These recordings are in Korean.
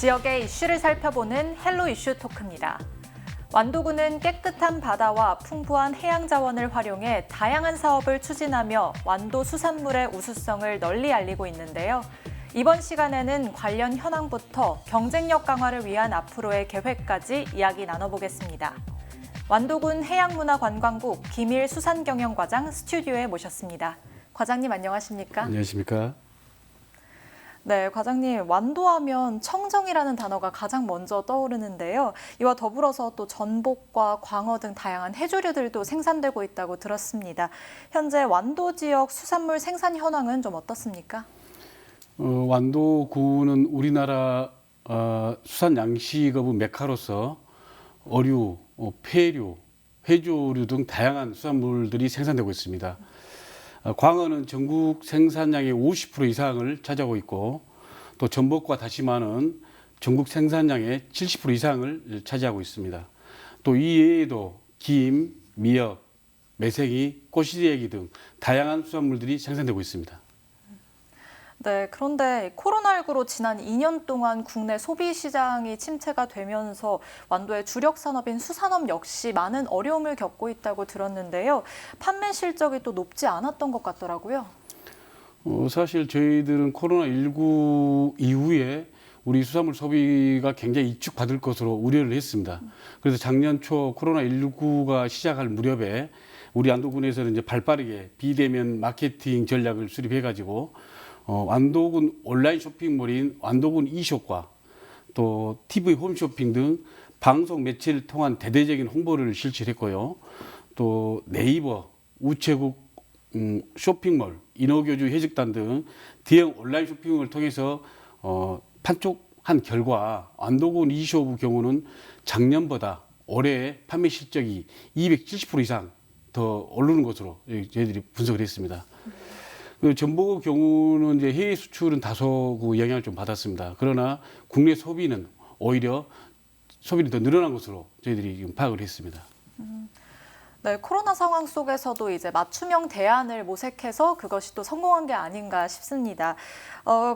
지역의 이슈를 살펴보는 헬로 이슈 토크입니다. 완도군은 깨끗한 바다와 풍부한 해양 자원을 활용해 다양한 사업을 추진하며 완도 수산물의 우수성을 널리 알리고 있는데요. 이번 시간에는 관련 현황부터 경쟁력 강화를 위한 앞으로의 계획까지 이야기 나눠보겠습니다. 완도군 해양문화관광국 김일수산경영과장 스튜디오에 모셨습니다. 과장님 안녕하십니까? 안녕하십니까? 네, 과장님, 완도하면 청정이라는 단어가 가장 먼저 떠오르는데요. 이와 더불어서 또 전복과 광어 등 다양한 해조류들도 생산되고 있다고 들었습니다. 현재 완도 지역 수산물 생산 현황은 좀 어떻습니까? 완도군은 우리나라 수산 양식업의 메카로서 어류, 폐류, 해조류 등 다양한 수산물들이 생산되고 있습니다. 광어는 전국 생산량의 50% 이상을 차지하고 있고 또 전복과 다시마는 전국 생산량의 70% 이상을 차지하고 있습니다. 또 이 외에도 김, 미역, 매생이, 꼬시래기 등 다양한 수산물들이 생산되고 있습니다. 네, 그런데 코로나19로 지난 2년 동안 국내 소비 시장이 침체가 되면서 완도의 주력 산업인 수산업 역시 많은 어려움을 겪고 있다고 들었는데요. 판매 실적이 또 높지 않았던 것 같더라고요. 사실 저희들은 코로나19 이후에 우리 수산물 소비가 굉장히 이축받을 것으로 우려를 했습니다. 그래서 작년 초 코로나19가 시작할 무렵에 우리 완도군에서는 이제 발빠르게 비대면 마케팅 전략을 수립해가지고 완도군 온라인 쇼핑몰인 완도군 이숍과 또 TV 홈쇼핑 등 방송 매체를 통한 대대적인 홍보를 실시했고요. 또 네이버, 우체국 쇼핑몰, 인어교주 해적단 등 대형 온라인 쇼핑몰을 통해서 판촉한 결과 완도군 이숍의 경우는 작년보다 올해 판매 실적이 270% 이상 더 오르는 것으로 저희들이 분석을 했습니다. 그 전복의 경우는 이제 해외 수출은 다소 그 영향을 좀 받았습니다. 그러나 국내 소비는 오히려 소비는 더 늘어난 것으로 저희들이 지금 파악을 했습니다. 네, 코로나 상황 속에서도 이제 맞춤형 대안을 모색해서 그것이 또 성공한 게 아닌가 싶습니다.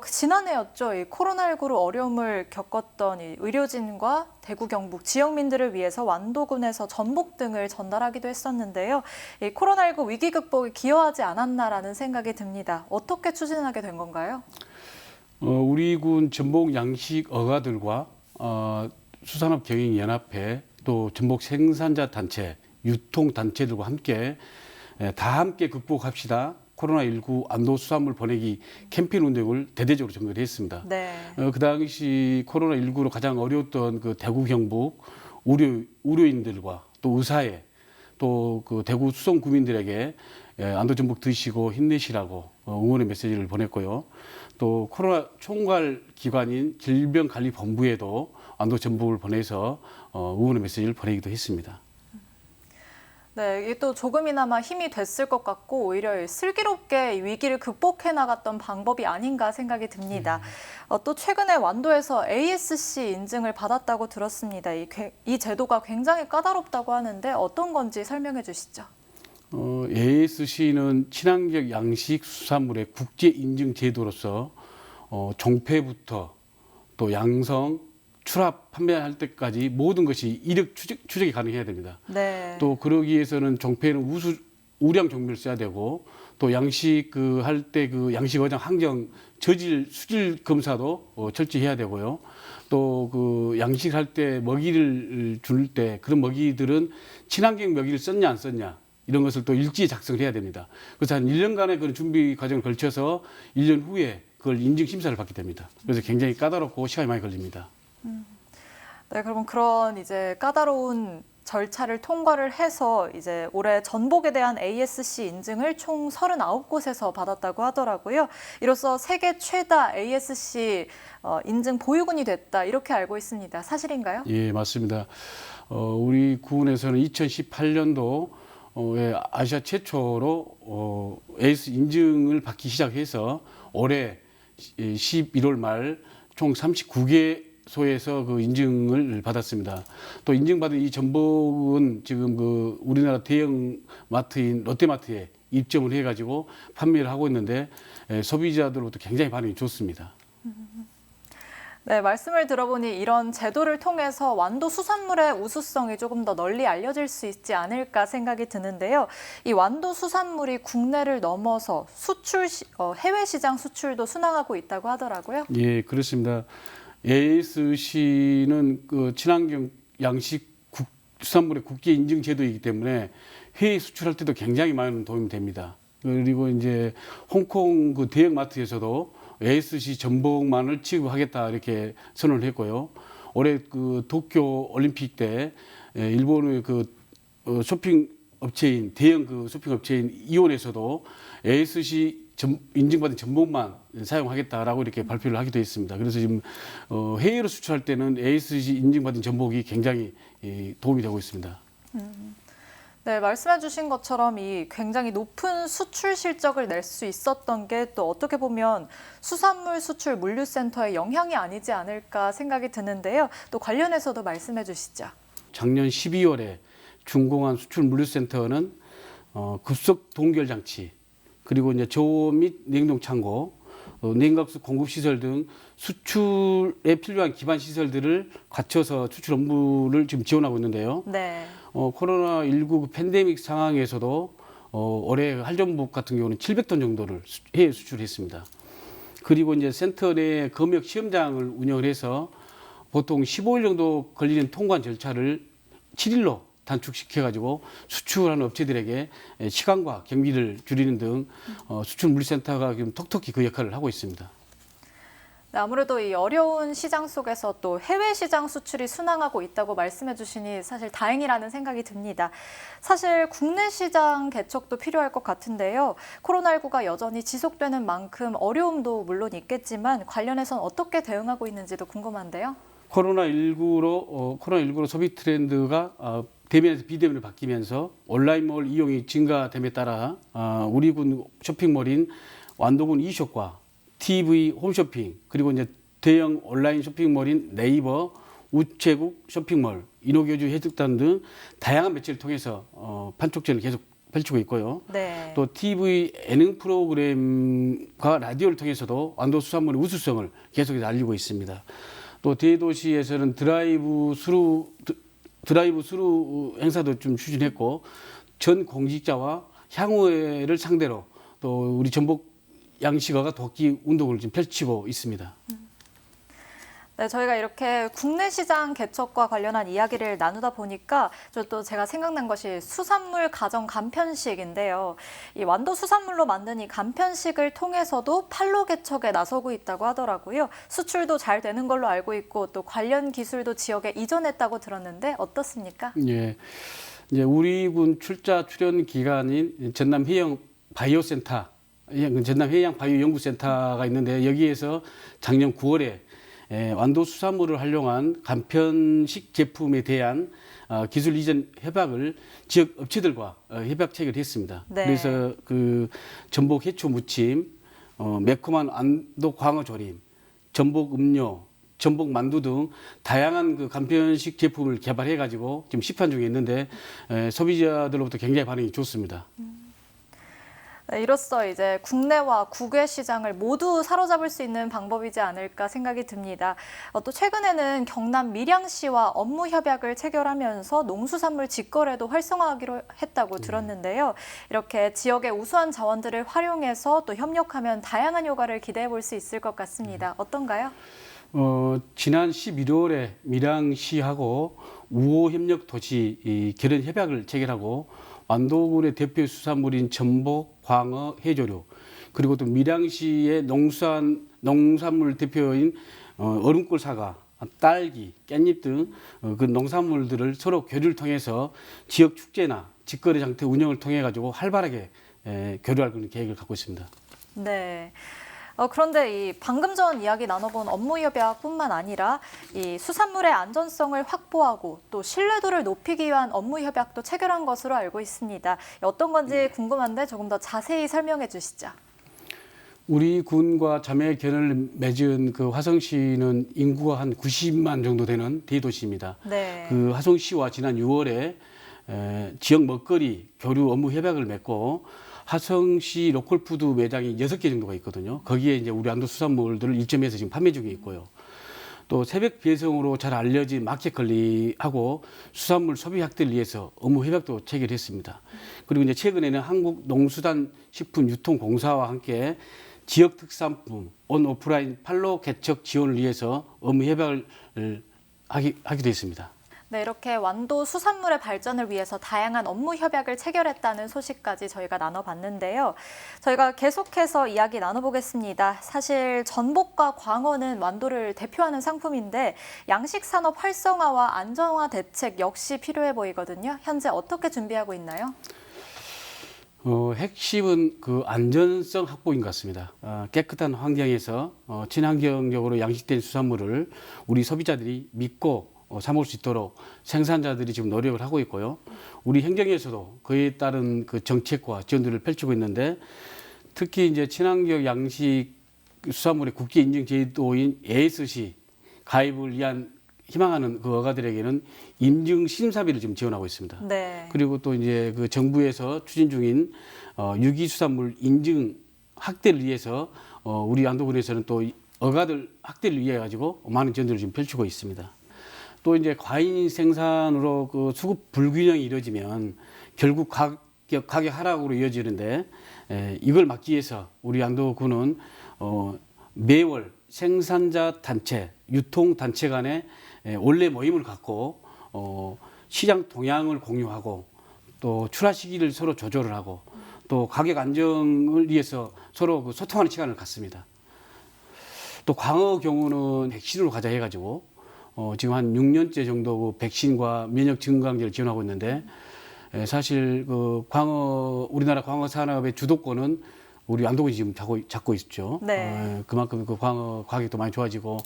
지난해였죠. 이 코로나19로 어려움을 겪었던 이 의료진과 대구 경북 지역민들을 위해서 완도군에서 전복 등을 전달하기도 했었는데요. 이 코로나19 위기 극복에 기여하지 않았나라는 생각이 듭니다. 어떻게 추진하게 된 건가요? 우리 군 전복 양식 어가들과 수산업 경영연합회 또 전복 생산자 단체 유통단체들과 함께 다 함께 극복합시다. 코로나19 완도 수산물 보내기 캠페인 운동을 대대적으로 전개를 했습니다. 네. 그 당시 코로나19로 가장 어려웠던 그 대구 경북 의료인들과 또 의사회 또 그 대구 수성 구민들에게 완도 전복 드시고 힘내시라고 응원의 메시지를 보냈고요. 또 코로나 총괄 기관인 질병관리본부에도 완도 전복을 보내서 응원의 메시지를 보내기도 했습니다. 네, 이게 또 조금이나마 힘이 됐을 것 같고 오히려 슬기롭게 위기를 극복해 나갔던 방법이 아닌가 생각이 듭니다. 또 최근에 완도에서 ASC 인증을 받았다고 들었습니다. 이 제도가 굉장히 까다롭다고 하는데 어떤 건지 설명해 주시죠. ASC는 친환경 양식 수산물의 국제 인증 제도로서 종폐부터 또 양성, 출합, 판매할 때까지 모든 것이 이력 추적이 가능해야 됩니다. 네. 또 그러기 위해서는 종폐는 우량 종류를 써야 되고 또 양식 할 때 그 양식 어장 항정 저질 수질 검사도 철저히 해야 되고요. 또 그 양식할 때 먹이를 줄 때 그런 먹이들은 친환경 먹이를 썼냐 안 썼냐 이런 것을 또 일지에 작성을 해야 됩니다. 그래서 한 1년간의 그런 준비 과정을 걸쳐서 1년 후에 그걸 인증 심사를 받게 됩니다. 그래서 굉장히 까다롭고 시간이 많이 걸립니다. 네, 그럼 그런 이제 까다로운 절차를 통과를 해서 이제 올해 전복에 대한 ASC 인증을 총 39곳에서 받았다고 하더라고요. 이로써 세계 최다 ASC 인증 보유군이 됐다 이렇게 알고 있습니다. 사실인가요? 예, 맞습니다. 우리 군에서는 2018년도 아시아 최초로 AS 인증을 받기 시작해서 올해 11월 말 총 39개소에서 그 인증을 받았습니다. 또 인증받은 이 전복은 지금 그 우리나라 대형 마트인 롯데마트에 입점을 해가지고 판매를 하고 있는데 소비자들로부터 굉장히 반응이 좋습니다. 네, 말씀을 들어보니 이런 제도를 통해서 완도 수산물의 우수성이 조금 더 널리 알려질 수 있지 않을까 생각이 드는데요. 이 완도 수산물이 국내를 넘어서 해외 시장 수출도 순항하고 있다고 하더라고요. 예, 그렇습니다. ASC는 그 친환경 양식 수산물의 국제 인증 제도이기 때문에 해외 수출할 때도 굉장히 많은 도움이 됩니다. 그리고 이제 홍콩 그 대형 마트에서도 ASC 전복만을 취급하겠다 이렇게 선언을 했고요. 올해 그 도쿄 올림픽 때 일본의 그 쇼핑 업체인 대형 그 쇼핑 업체인 이온에서도 ASC 인증받은 전복만 사용하겠다라고 이렇게 발표를 하기도 했습니다. 그래서 지금 해외로 수출할 때는 ASC 인증받은 전복이 굉장히 도움이 되고 있습니다. 네, 말씀해 주신 것처럼 이 굉장히 높은 수출 실적을 낼 수 있었던 게 또 어떻게 보면 수산물 수출 물류센터의 영향이 아니지 않을까 생각이 드는데요. 또 관련해서도 말씀해 주시죠. 작년 12월에 준공한 수출 물류센터는 급속 동결 장치, 그리고 이제 저온 및 냉동 창고, 냉각수 공급 시설 등 수출에 필요한 기반 시설들을 갖춰서 수출 업무를 지금 지원하고 있는데요. 네. 코로나19 팬데믹 상황에서도 올해 할전복 같은 경우는 700톤 정도를 해외 수출했습니다. 그리고 이제 센터 내 검역 시험장을 운영을 해서 보통 15일 정도 걸리는 통관 절차를 7일로 단축시켜가지고 수출하는 업체들에게 시간과 경비를 줄이는 등 수출 물류센터가 지금 톡톡히 그 역할을 하고 있습니다. 네, 아무래도 이 어려운 시장 속에서 또 해외 시장 수출이 순항하고 있다고 말씀해 주시니 사실 다행이라는 생각이 듭니다. 사실 국내 시장 개척도 필요할 것 같은데요. 코로나19가 여전히 지속되는 만큼 어려움도 물론 있겠지만 관련해서는 어떻게 대응하고 있는지도 궁금한데요. 코로나19로 소비 트렌드가 대면에서 비대면으로 바뀌면서 온라인몰 이용이 증가됨에 따라 우리 군 쇼핑몰인 완도군 이숍과 TV 홈쇼핑, 그리고 이제 대형 온라인 쇼핑몰인 네이버, 우체국 쇼핑몰, 인호교주 해적단 등 다양한 매체를 통해서 판촉전을 계속 펼치고 있고요. 네. 또 TV 예능 프로그램과 라디오를 통해서도 완도 수산물의 우수성을 계속해서 알리고 있습니다. 또 대도시에서는 드라이브 스루 행사도 좀 추진했고, 전 공직자와 향후회를 상대로 또 우리 전복 양식어가 돕기 운동을 지금 펼치고 있습니다. 네, 저희가 이렇게 국내 시장 개척과 관련한 이야기를 나누다 보니까 또 제가 생각난 것이 수산물 가정 간편식인데요. 이 완도 수산물로 만든 이 간편식을 통해서도 판로 개척에 나서고 있다고 하더라고요. 수출도 잘 되는 걸로 알고 있고 또 관련 기술도 지역에 이전했다고 들었는데 어떻습니까? 예, 이제 우리 군 출전 기관인 전남 해양 바이오센터, 전남 해양 바이오 연구센터가 있는데 여기에서 작년 9월에 완도 수산물을 활용한 간편식 제품에 대한 기술 이전 협약을 지역 업체들과 협약 체결했습니다. 네. 그래서 그 전복 해초 무침, 매콤한 안도 광어 조림, 전복 음료, 전복 만두 등 다양한 그 간편식 제품을 개발해 가지고 지금 시판 중에 있는데 소비자들로부터 굉장히 반응이 좋습니다. 네, 이로써 이제 국내와 국외 시장을 모두 사로잡을 수 있는 방법이지 않을까 생각이 듭니다. 또 최근에는 경남 밀양시와 업무 협약을 체결하면서 농수산물 직거래도 활성화하기로 했다고 들었는데요. 이렇게 지역의 우수한 자원들을 활용해서 또 협력하면 다양한 효과를 기대해 볼 수 있을 것 같습니다. 어떤가요? 지난 11월에 밀양시하고 우호협력도시 결연 협약을 체결하고 완도군의 대표 수산물인 전복, 광어, 해조류, 그리고 또 밀양시의 농산물 대표인 얼음꿀 사과, 딸기, 깻잎 등 그 농산물들을 서로 교류를 통해서 지역 축제나 직거래 장터 운영을 통해 가지고 활발하게 교류할 계획을 갖고 있습니다. 네. 그런데 이 방금 전 이야기 나눠본 업무 협약뿐만 아니라 이 수산물의 안전성을 확보하고 또 신뢰도를 높이기 위한 업무 협약도 체결한 것으로 알고 있습니다. 어떤 건지 궁금한데 조금 더 자세히 설명해 주시죠. 우리 군과 자매 결연을 맺은 그 화성시는 인구가 한 90만 정도 되는 대도시입니다. 네. 그 화성시와 지난 6월에 지역 먹거리 교류 업무 협약을 맺고 화성시 로컬푸드 매장이 6개 정도가 있거든요. 거기에 이제 우리 안도 수산물들을 입점해서 지금 판매 중에 있고요. 또 새벽 배송으로 잘 알려진 마켓 관리하고 수산물 소비 확대를 위해서 업무 협약도 체결했습니다. 그리고 이제 최근에는 한국농수산식품유통공사와 함께 지역 특산품 온 오프라인 판로 개척 지원을 위해서 업무 협약을 하기도 했습니다. 네, 이렇게 완도 수산물의 발전을 위해서 다양한 업무 협약을 체결했다는 소식까지 저희가 나눠봤는데요. 저희가 계속해서 이야기 나눠보겠습니다. 사실 전복과 광어는 완도를 대표하는 상품인데 양식 산업 활성화와 안정화 대책 역시 필요해 보이거든요. 현재 어떻게 준비하고 있나요? 핵심은 그 안전성 확보인 것 같습니다. 깨끗한 환경에서 친환경적으로 양식된 수산물을 우리 소비자들이 믿고 사 먹을 수 있도록 생산자들이 지금 노력을 하고 있고요. 우리 행정에서도 그에 따른 그 정책과 지원들을 펼치고 있는데 특히 이제 친환경 양식 수산물의 국제 인증 제도인 ASC 가입을 위한 희망하는 그 어가들에게는 인증 심사비를 지금 지원하고 있습니다. 네. 그리고 또 이제 그 정부에서 추진 중인 유기수산물 인증 확대를 위해서 우리 안도군에서는 또 어가들 확대를 위해 가지고 많은 지원들을 지금 펼치고 있습니다. 또 이제 과잉 생산으로 그 수급 불균형이 이루어지면 결국 가격 하락으로 이어지는데 이걸 막기 위해서 우리 안도군은 매월 생산자 단체, 유통 단체 간의 원래 모임을 갖고 시장 동향을 공유하고 또 출하 시기를 서로 조절을 하고 또 가격 안정을 위해서 서로 그 소통하는 시간을 갖습니다. 또 광어 경우는 백신으로 가자 해가지고 지금 한 6년째 정도 그 백신과 면역 증강제를 지원하고 있는데 사실 그 우리나라 광어 산업의 주도권은 우리 안도군이 지금 잡고 있죠. 네. 그만큼 그 광어 가격도 많이 좋아지고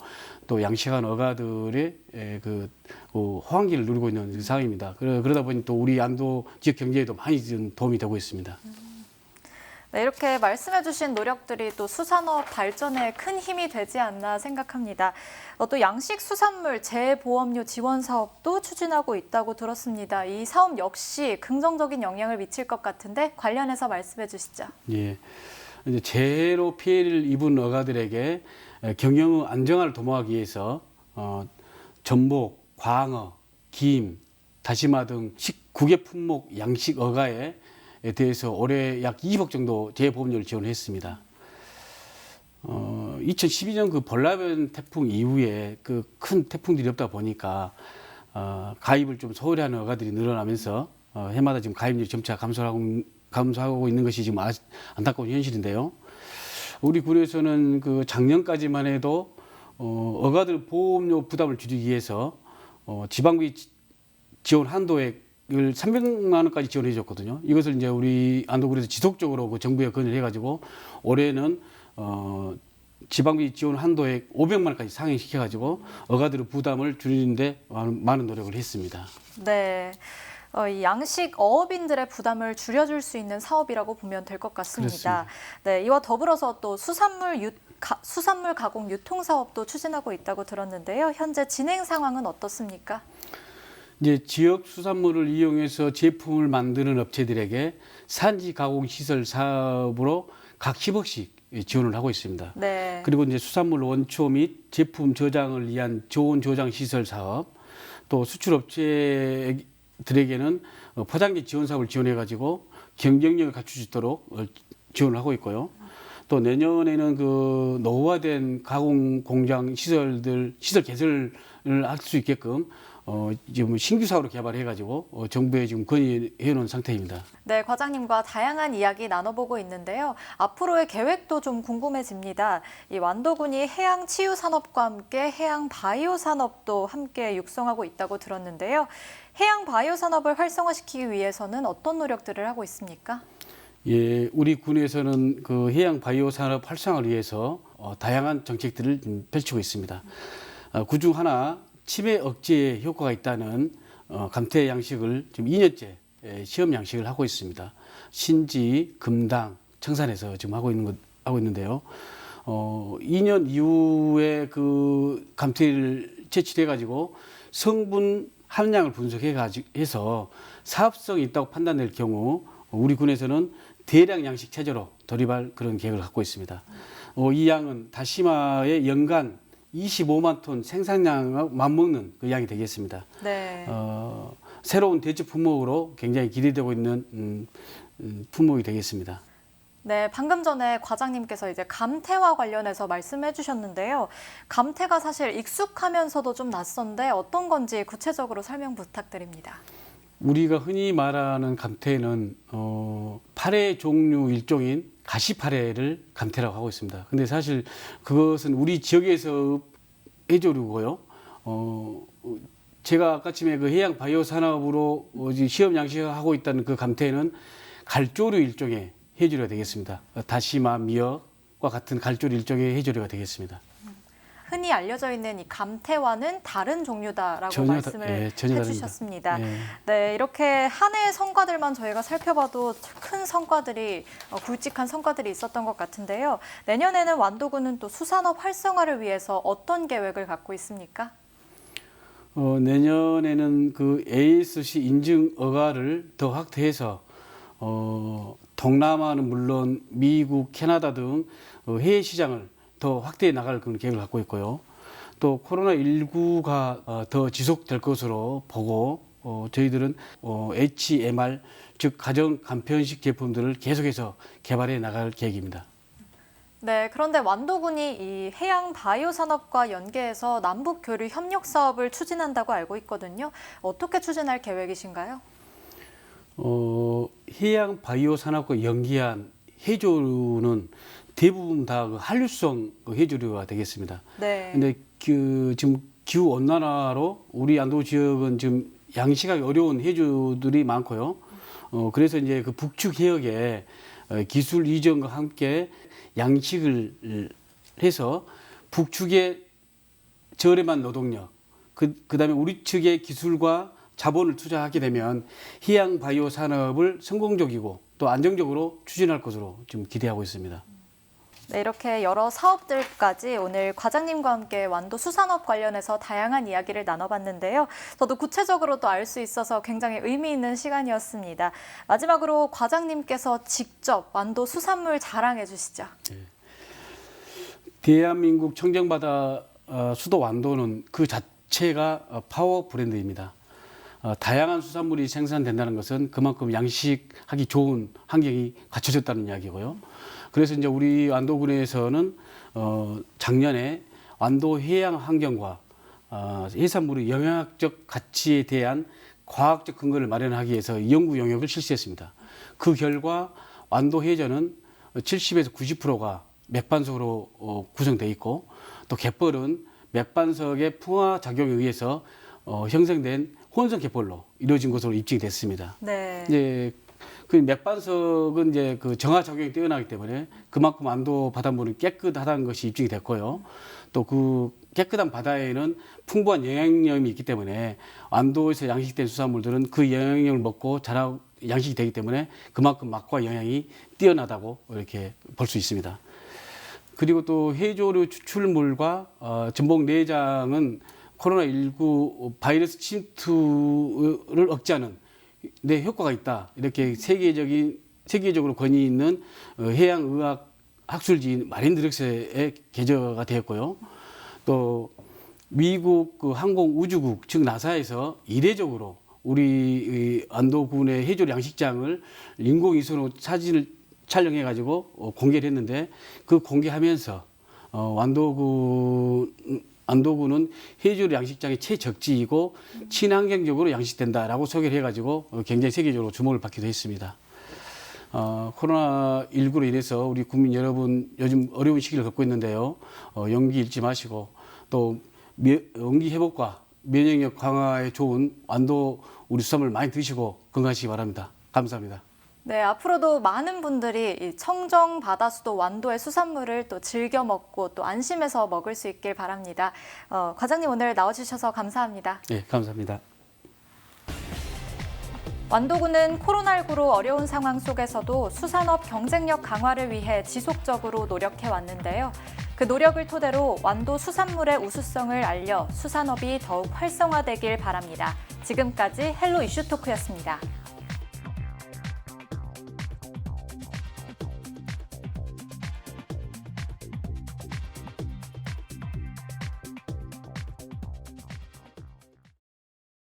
또 양식한 어가들의 그 호황기를 누리고 있는 그 상황입니다. 그러다 보니 또 우리 안도 지역 경제에도 많이 좀 도움이 되고 있습니다. 네, 이렇게 말씀해주신 노력들이 또 수산업 발전에 큰 힘이 되지 않나 생각합니다. 또 양식 수산물 재보험료 지원 사업도 추진하고 있다고 들었습니다. 이 사업 역시 긍정적인 영향을 미칠 것 같은데 관련해서 말씀해 주시죠. 예, 이제 재해로 피해를 입은 어가들에게 경영 안정화를 도모하기 위해서 전복, 광어, 김, 다시마 등 19개 품목 양식 어가에 대해서 올해 약 20억 정도 재보험료를 지원했습니다. 2012년 그 벌라변 태풍 이후에 그 큰 태풍들이 없다 보니까 가입을 좀 소홀히 하는 어가들이 늘어나면서 해마다 지금 가입률이 점차 감소하고 있는 것이 지금 안타까운 현실인데요. 우리 군에서는 그 작년까지만 해도 어가들 보험료 부담을 줄이기 위해서 지방비 지원 한도액 을 300만 원까지 지원해 줬거든요. 이것을 이제 우리 안도군에서 지속적으로 그 정부에 건의를 해가지고 올해는 지방비 지원 한도액 500만 원까지 상향시켜가지고 어가들의 부담을 줄이는데 많은 노력을 했습니다. 네. 이 양식 어업인들의 부담을 줄여줄 수 있는 사업이라고 보면 될 것 같습니다. 그렇습니다. 네, 이와 더불어서 또 수산물 가공 유통 사업도 추진하고 있다고 들었는데요. 현재 진행 상황은 어떻습니까? 이제 지역 수산물을 이용해서 제품을 만드는 업체들에게 산지 가공 시설 사업으로 각 10억씩 지원을 하고 있습니다. 네. 그리고 이제 수산물 원초 및 제품 저장을 위한 저온 저장 시설 사업, 또 수출 업체들에게는 포장지 지원 사업을 지원해 가지고 경쟁력을 갖출 수 있도록 지원을 하고 있고요. 또 내년에는 그 노후화된 가공 공장 시설 개설을 할 수 있게끔 지금 신규 사업으로 개발해가지고 정부에 지금 건의해 놓은 상태입니다. 네, 과장님과 다양한 이야기 나눠보고 있는데요. 앞으로의 계획도 좀 궁금해집니다. 이 완도군이 해양 치유 산업과 함께 해양 바이오 산업도 함께 육성하고 있다고 들었는데요. 해양 바이오 산업을 활성화시키기 위해서는 어떤 노력들을 하고 있습니까? 예, 우리 군에서는 그 해양 바이오 산업 활성화를 위해서 다양한 정책들을 펼치고 있습니다. 그중 하나 치매 억제에 효과가 있다는 감태 양식을 지금 2년째 시험 양식을 하고 있습니다. 신지, 금당, 청산에서 지금 하고 있는데요. 2년 이후에 그 감태를 채취해 가지고 성분 함량을 분석해서 사업성이 있다고 판단될 경우 우리 군에서는 대량 양식 체제로 돌입할 그런 계획을 갖고 있습니다. 이 양은 다시마의 연간 25만 톤 생산량을 맞먹는 그 양이 되겠습니다. 네. 새로운 대체 품목으로 굉장히 기대되고 있는 품목이 되겠습니다. 네, 방금 전에 과장님께서 이제 감태와 관련해서 말씀해 주셨는데요. 감태가 사실 익숙하면서도 좀 낯선데 어떤 건지 구체적으로 설명 부탁드립니다. 우리가 흔히 말하는 감태는 파래 종류 일종인 가시파래를 감태라고 하고 있습니다. 근데 사실 그것은 우리 지역에서 해조류고요. 제가 아까쯤에 그 해양 바이오 산업으로 시험 양식하고 있다는 그 감태는 갈조류 일종의 해조류가 되겠습니다. 다시마, 미역과 같은 갈조류 일종의 해조류가 되겠습니다. 흔히 알려져 있는 이 감태와는 다른 종류다라고 말씀을 전혀 해주셨습니다. 다릅니다. 네, 이렇게 한 해의 성과들만 저희가 살펴봐도 큰 성과들이 굵직한 성과들이 있었던 것 같은데요. 내년에는 완도군은 또 수산업 활성화를 위해서 어떤 계획을 갖고 있습니까? 내년에는 그 ASC 인증 허가를 더 확대해서 동남아는 물론 미국, 캐나다 등 해외 시장을 더 확대해 나갈 그런 계획을 갖고 있고요. 또 코로나19가 더 지속될 것으로 보고 저희들은 HMR 즉 가정 간편식 제품들을 계속해서 개발해 나갈 계획입니다. 네, 그런데 완도군이 이 해양 바이오 산업과 연계해서 남북 교류 협력 사업을 추진한다고 알고 있거든요. 어떻게 추진할 계획이신가요? 해양 바이오 산업과 연계한 해조류는 대부분 다 그 한류성 해조류가 되겠습니다. 네. 근데 지금 기후 온난화로 우리 안도 지역은 지금 양식하기 어려운 해조들이 많고요. 그래서 이제 그 북측 해역에 기술 이전과 함께 양식을 해서 북측의 저렴한 노동력, 그다음에 우리 측의 기술과 자본을 투자하게 되면 해양 바이오 산업을 성공적이고 또 안정적으로 추진할 것으로 지금 기대하고 있습니다. 네, 이렇게 여러 사업들까지 오늘 과장님과 함께 완도 수산업 관련해서 다양한 이야기를 나눠봤는데요. 저도 구체적으로 또 알 수 있어서 굉장히 의미 있는 시간이었습니다. 마지막으로 과장님께서 직접 완도 수산물 자랑해 주시죠. 네. 대한민국 청정바다 수도 완도는 그 자체가 파워 브랜드입니다. 다양한 수산물이 생산된다는 것은 그만큼 양식하기 좋은 환경이 갖춰졌다는 이야기고요. 그래서 이제 우리 완도군에서는 작년에 완도 해양 환경과 해산물의 영양학적 가치에 대한 과학적 근거를 마련하기 위해서 연구 용역을 실시했습니다. 그 결과 완도 해전은 70에서 90%가 맥반석으로 구성되어 있고 또 갯벌은 맥반석의 풍화 작용에 의해서 형성된 혼성 갯벌로 이루어진 것으로 입증이 됐습니다. 네. 이제 그 맥반석은 이제 그 정화 작용이 뛰어나기 때문에 그만큼 완도 바닷물은 깨끗하다는 것이 입증이 됐고요. 또 그 깨끗한 바다에는 풍부한 영양염이 있기 때문에 완도에서 양식된 수산물들은 그 영양염을 먹고 자라 양식이 되기 때문에 그만큼 맛과 영양이 뛰어나다고 이렇게 볼 수 있습니다. 그리고 또 해조류 추출물과 전복 내장은 코로나19 바이러스 침투를 억제하는 데 효과가 있다. 이렇게 세계적으로 권위 있는 해양의학 학술지인 마린드럭스에 게재가 되었고요. 또 미국 그 항공우주국 즉 나사에서 이례적으로 우리 안도군의 해조류 양식장을 인공위성으로 사진을 촬영해 가지고 공개를 했는데 그 공개하면서 안도군은 해조류 양식장의 최적지이고 친환경적으로 양식된다라고 소개를 해가지고 굉장히 세계적으로 주목을 받기도 했습니다. 코로나19로 인해서 우리 국민 여러분 요즘 어려운 시기를 겪고 있는데요. 용기 잃지 마시고 또 원기 회복과 면역력 강화에 좋은 완도 우리 수산물 많이 드시고 건강하시기 바랍니다. 감사합니다. 네, 앞으로도 많은 분들이 이 청정 바다수도 완도의 수산물을 또 즐겨 먹고 또 안심해서 먹을 수 있길 바랍니다. 과장님 오늘 나와주셔서 감사합니다. 네, 감사합니다. 완도군은 코로나19로 어려운 상황 속에서도 수산업 경쟁력 강화를 위해 지속적으로 노력해 왔는데요. 그 노력을 토대로 완도 수산물의 우수성을 알려 수산업이 더욱 활성화되길 바랍니다. 지금까지 헬로 이슈 토크였습니다.